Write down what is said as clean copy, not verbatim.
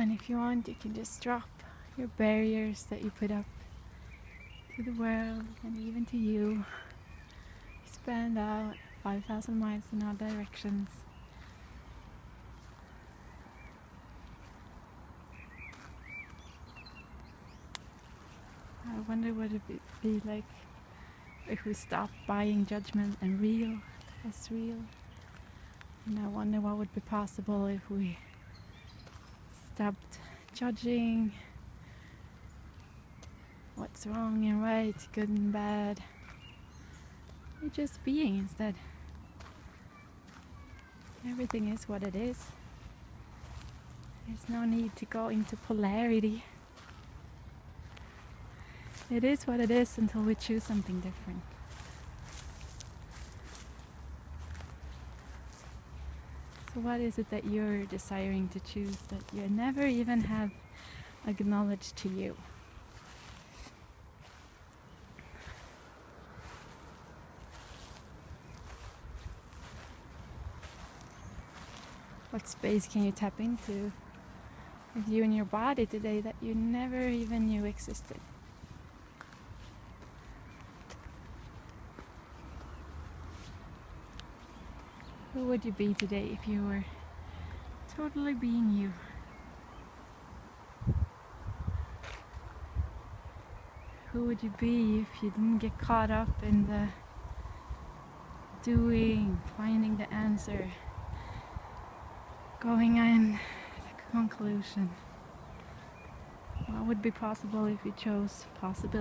And if you want, you can just drop your barriers that you put up to the world and even to you. Expand out 5,000 miles in all directions. I wonder what it would be like if we stopped buying judgment and real as real. And I wonder what would be possible if we stopped judging what's wrong and right, good and bad. We're just being instead. Everything is what it is. There's no need to go into polarity. It is what it is until we choose something different. So what is it that you're desiring to choose that you never even have acknowledged to you? What space can you tap into with you and your body today that you never even knew existed? Who would you be today if you were totally being you? Who would you be if you didn't get caught up in the doing, finding the answer, going in the conclusion? What would be possible if you chose possibility?